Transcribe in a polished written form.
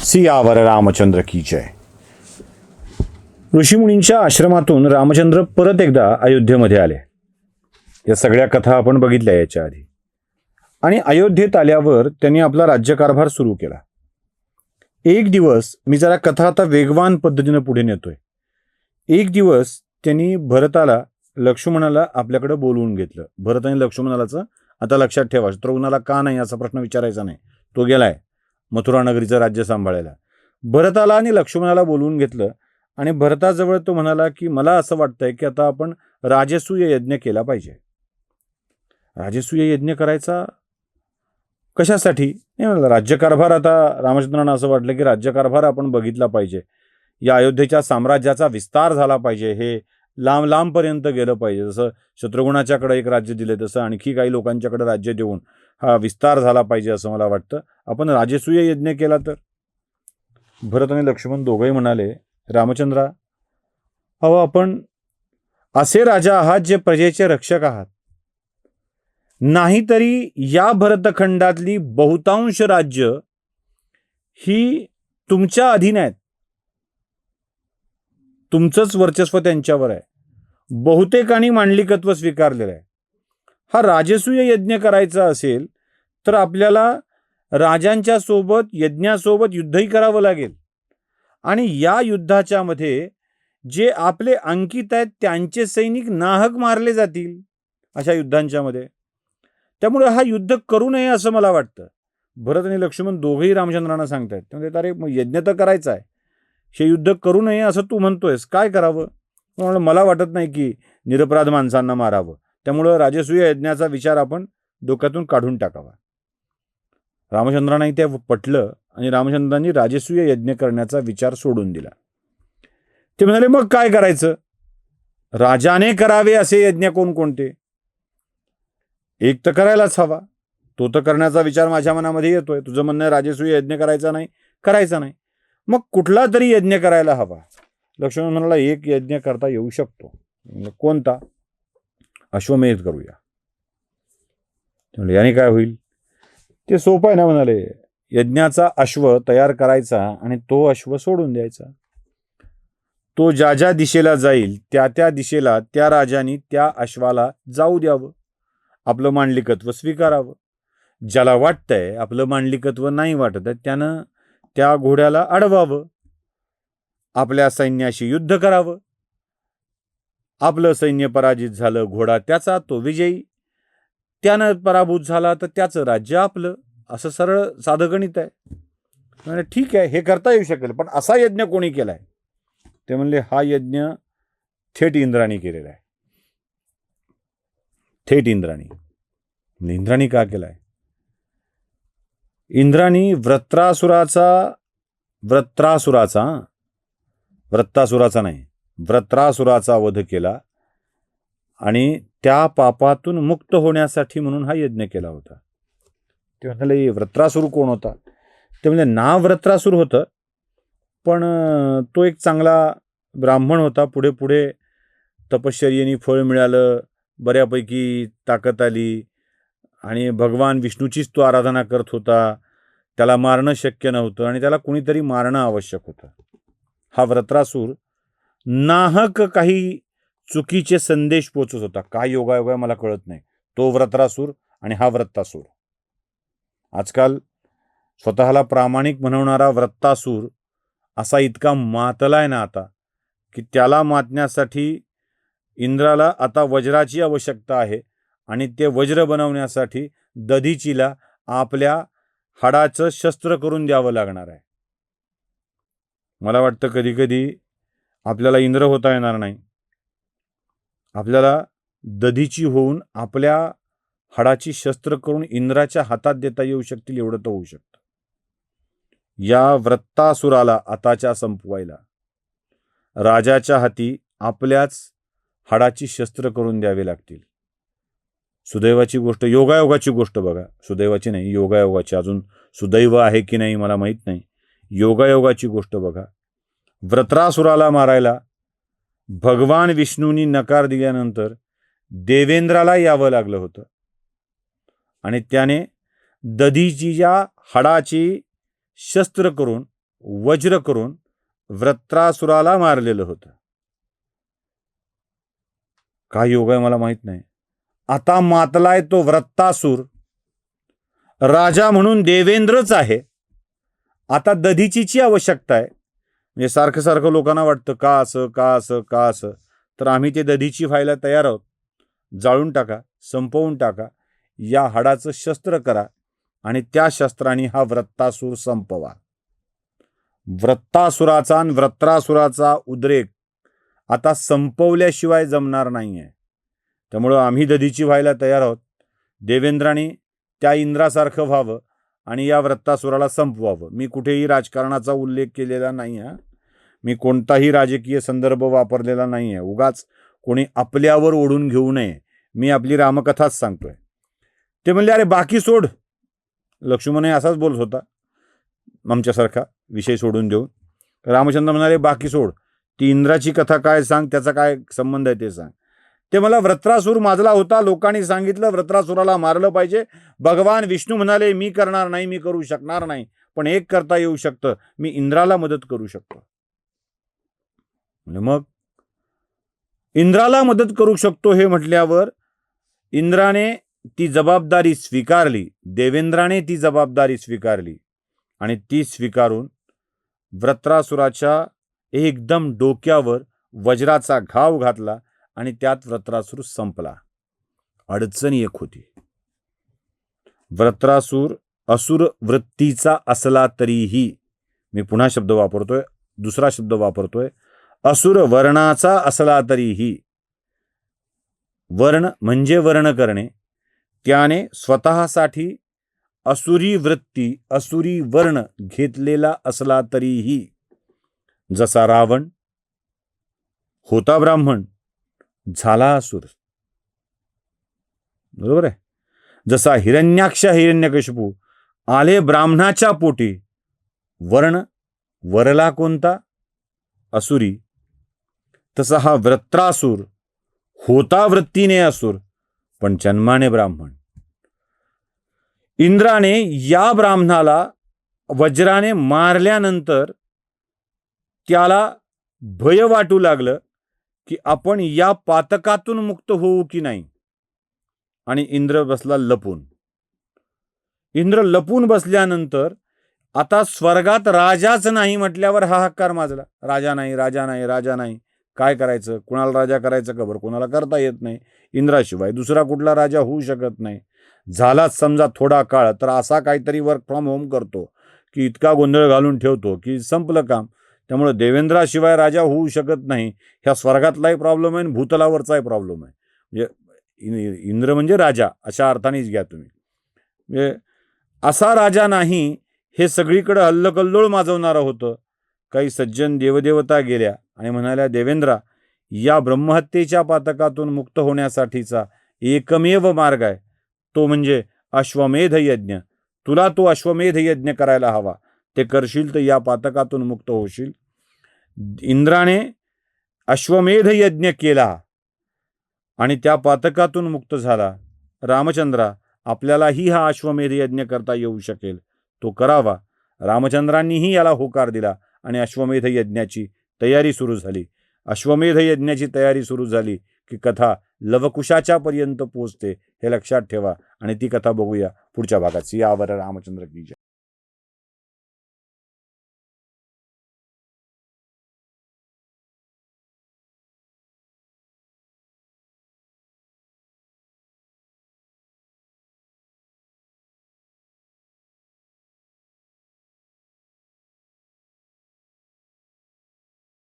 सियावर रामचंद्र की जय. ऋषीमुनींच्या आश्रमातून रामचंद्र परत एकदा अयोध्येमध्ये आले. या सगळ्या कथा आपण बघितल्या याच्या आधी. आणि अयोध्येत आल्यावर त्यांनी आपला राज्यकारभार सुरू केला. एक दिवस, मी जरा कथा आता वेगवान पद्धतीने पुढे नेतोय. एक दिवस त्यांनी भरताला, लक्ष्मणाला आपल्याकडे बोलवून घेतलं. भरत आणि लक्ष्मणालाचं आता लक्षात ठेवा, शत्रुघ्नाला का नाही असा प्रश्न विचारायचा नाही. तो गेलाय मथुरा नगरीचं राज्य सांभाळायला. भरताला आणि लक्ष्मणाला बोलवून घेतलं आणि भरताजवळ तो म्हणाला की मला असं वाटतंय की आता आपण राजसूय यज्ञ केला पाहिजे. राजसूय यज्ञ करायचा कशासाठी? नाही म्हणाला, राज्यकारभार. आता रामचंद्रांना असं वाटलं की राज्यकारभार आपण बघितला पाहिजे. या अयोध्येच्या साम्राज्याचा विस्तार झाला पाहिजे. हे लांब लांबपर्यंत गेलं पाहिजे. जसं शत्रुघ्नाच्याकडे एक राज्य दिले तसं आणखी काही लोकांच्याकडे राज्य देऊन हा विस्तार झाला पाहिजे असं मला वाटतं. आपण राजसूय यज्ञ केला तर. भरत आणि लक्ष्मण दोघंही म्हणाले, रामचंद्रा, अहो आपण असे राजा आहात जे प्रजेचे रक्षक आहात. नाहीतरी या भरतखंडातली बहुतांश राज्य ही तुमच्या अधीन आहेत. तुमचंच वर्चस्व त्यांच्यावर आहे. बहुतेकांनी मांडलिकत्व स्वीकारलेलं आहे. हा राजसूय यज्ञ करायचा असेल तर आपल्याला राजांच्या सोबत, यज्ञासोबत युद्धही करावं लागेल. आणि या युद्धाच्या मध्ये जे आपले अंकित आहेत त्यांचे सैनिक नाहक मारले जातील अशा युद्धांच्या मध्ये. त्यामुळे हा युद्ध करू नये असं मला वाटतं. भरत आणि लक्ष्मण दोघेही रामचंद्रांना सांगतायत. म्हणजे अरे यज्ञ तर करायचा आहे, हे युद्ध करू नये असं तू म्हणतोयस, काय करावं? मला वाटत नाही की निरपराध माणसांना मारावं. त्यामुळं राजसूय यज्ञाचा विचार आपण डोक्यातून काढून टाकावा. रामचंद्रांनाही ते पटलं आणि रामचंद्रांनी राजसूय यज्ञ करण्याचा विचार सोडून दिला. ते म्हणाले, मग काय करायचं? राजाने करावे असे यज्ञ कोणकोणते? एक तर करायलाच हवा. तो तर करण्याचा विचार माझ्या मनामध्ये येतोय. तुझं म्हणणं राजसूय यज्ञ करायचा नाही. मग कुठला तरी यज्ञ करायला हवा. लक्ष्मण म्हणाला, एक यज्ञ करता येऊ शकतो. कोणता? अश्वमेध करूया. याने काय होईल? ते सोपं आहे ना. म्हणाले, यज्ञाचा अश्व तयार करायचा आणि तो अश्व सोडून द्यायचा. तो ज्या ज्या दिशेला जाईल त्या त्या दिशेला त्या राजाने त्या अश्वाला जाऊ द्यावं. आपलं मांडलिकत्व स्वीकारावं. ज्याला वाटतंय आपलं मांडलिकत्व नाही वाटत आहे त्यानं त्या घोड्याला अडवावं. आपल्या सैन्याशी युद्ध करावं. आपलं सैन्य पराजित झालं, घोडा त्याचा, तो विजयी. त्यानं पराभूत झाला तर त्याचं राज्य आपलं. असं सरळ साधं गणित आहे. म्हणजे ठीक आहे, हे करता येऊ शकेल. पण असा यज्ञ कोणी केलाय? ते म्हणले, हा यज्ञ थेट इंद्राणी केलेला आहे. थेट इंद्राणी. इंद्राणी का केलाय? इंद्राणी वृत्रासुराचा वध केला आणि त्या पापातून मुक्त होण्यासाठी म्हणून हा यज्ञ केला होता. ते म्हणाले, वृत्रासुर कोण होता? ते म्हणजे नाव वृत्रासुर होतं, पण तो एक चांगला ब्राह्मण होता. पुढे पुढे तपश्चर्येने फळ मिळालं, बऱ्यापैकी ताकद आली आणि भगवान विष्णूचीच तो आराधना करत होता. त्याला मारणं शक्य नव्हतं आणि त्याला कुणीतरी मारणं आवश्यक होतं. हा वृत्रासूर नाहक काही चुकीचे संदेश पोचत होता. काय योगायोगा मला कळत नाही. तो वृत्रासूर आणि हा वृत्तासूर. आजकाल स्वतःला प्रामाणिक म्हणवणारा वृत्तासूर असा इतका मातलाय ना आता, की त्याला मातण्यासाठी इंद्राला आता वज्राची आवश्यकता आहे आणि ते वज्र बनवण्यासाठी दधीचीला आपल्या हाडाचं शस्त्र करून द्यावं लागणार आहे. मला वाटतं कधी कधी आपल्याला इंद्र होता येणार नाही. आपल्याला दधीची होऊन आपल्या हाडाची शस्त्र करून इंद्राच्या हातात देता येऊ शकतील, एवढं तर होऊ शकतं. या वृत्तासुराला आताच्या संपवायला राजाच्या हाती आपल्याच हाडाची शस्त्र करून द्यावे लागतील. सुदैवाची गोष्ट, योगायोगाची गोष्ट बघा. सुदैवाची नाही, योगायोगाची. अजून सुदैव आहे की नाही मला माहीत नाही. योगायोगाची गोष्ट बघा. वृत्रासुराला मारायला भगवान विष्णूंनी नकार दिल्यानंतर देवेंद्राला यावं लागलं होतं आणि त्याने दधीची या हाडाची शस्त्र करून वज्र करून वृत्रासुराला मारलेलं होतं. काय योग आहे मला माहित नाही. आता मातलाय तो वृत्तासूर, राजा म्हणून देवेंद्रच आहे. आता दधीचीची आवश्यकता आहे. म्हणजे सारखं सारखं लोकांना वाटतं का असं का असं का असं, तर आम्ही ते दधीची व्हायला तयार आहोत. जाळून टाका, संपवून टाका, या हाडाचं शस्त्र करा आणि त्या शस्त्राने हा वृत्तासूर संपवा. वृत्तासुराचा आणि वृत्रासुराचा उद्रेक आता संपवल्याशिवाय जमणार नाहीये. त्यामुळं आम्ही दधीची व्हायला तयार आहोत. देवेंद्राने त्या इंद्रासारखं व्हावं आणि या वृत्तासुराला संपवावं. मी कुठेही राजकारणाचा उल्लेख केलेला नाही आहे. मी कोणताही राजकीय संदर्भ वापरलेला नाही आहे. उगाच कोणी आपल्यावर ओढून घेऊ नये. मी आपली रामकथाच सांगतोय. ते म्हणले अरे बाकी सोड. लक्ष्मणही असाच बोलत होता आमच्यासारखा विषय सोडून देऊन. रामचंद्र म्हणाले बाकी सोड, ती इंद्राची कथा काय सांग, त्याचा काय संबंध आहे ते सांग. ते मला वृत्रासूर माजला होता, लोकांनी सांगितलं वृत्रासुराला मारलं पाहिजे. भगवान विष्णू म्हणाले मी करणार नाही, मी करू शकणार नाही, पण एक करता येऊ शकतं, मी इंद्राला मदत करू शकतो. मग इंद्राला मदत करू शकतो हे म्हटल्यावर इंद्राने ती जबाबदारी स्वीकारली, देवेंद्राने ती जबाबदारी स्वीकारली आणि ती स्वीकारून वृत्रासुराच्या एकदम डोक्यावर वज्राचा घाव घातला आणि त्यात वृत्रासूर संपला. अडचण एक होती. वृत्रासूर असुर वृत्तीचा असला तरीही, मी पुन्हा शब्द वापरतोय, दुसरा शब्द वापरतोय, असुर वर्णाचा असला तरीही, वर्ण म्हणजे वर्ण करणे, त्याने स्वतःसाठी असुरी वृत्ती असुरी वर्ण घेतलेला असला तरीही, जसा रावण होता ब्राह्मण झाला असुर, बरोबर आहे. जसा हिरण्याक्ष हिरण्यकशिपू आले ब्राह्मणाच्या पोटी, वर्ण वरला कोणता असुरी, तसा हा वृत्रासूर होता वृत्तीने असुर पण जन्माने ब्राह्मण. इंद्राने या ब्राह्मणाला वज्राने मारल्यानंतर त्याला भय वाटू लागलं की आपण या पातकातून मुक्त होऊ की नाही, आणि इंद्र बसला लपून. इंद्र लपून बसल्यानंतर आता स्वर्गात राजाच नाही म्हटल्यावर हाहाकार माजला. राजा नाही, राजा नाही, राजा नाही. काय करायचं, कुणाला राजा करायचं खबर, कुणाला करता येत नाही. इंद्राशिवाय दुसरा कुठला राजा होऊ शकत नाही. झालाच समजा थोडा काळ तर असा काहीतरी वर्क फ्रॉम होम करतो की इतका गोंधळ घालून ठेवतो की संपलं काम. त्यामुळे देवेंद्राशिवाय राजा होऊ शकत नाही. ह्या स्वर्गातलाही प्रॉब्लेम आहे आणि भूतलावरचाही प्रॉब्लेम आहे. म्हणजे इंद्र म्हणजे राजा अशा अर्थानेच घ्या तुम्ही. म्हणजे असा राजा नाही, हे सगळीकडे हल्लकल्लोळ माजवणारं होतं. काही सज्जन देवदेवता गेल्या आणि म्हणाल्या देवेंद्रा, या ब्रह्महत्येच्या पातकातून मुक्त होण्यासाठीचा एकमेव मार्ग आहे, तो म्हणजे अश्वमेध यज्ञ. तुला तो अश्वमेध यज्ञ करायला हवा. ते करशील तर या पातकातून मुक्त होशील. इंद्राने अश्वमेध यज्ञ केला आणि त्या पातकातून मुक्त झाला. रामचंद्रा, आपल्यालाही हा अश्वमेध यज्ञ करता येऊ शकेल, तो करावा. रामचंद्रांनीही याला होकार दिला आणि अश्वमेध यज्ञाची तयारी सुरू झाली. अश्वमेध यज्ञाची तयारी सुरू झाली की कथा लवकुशाच्या पर्यंत पोहोचते, हे लक्षात ठेवा. आणि ती कथा बघूया पुढच्या भागात. सियावर रामचंद्र की जय.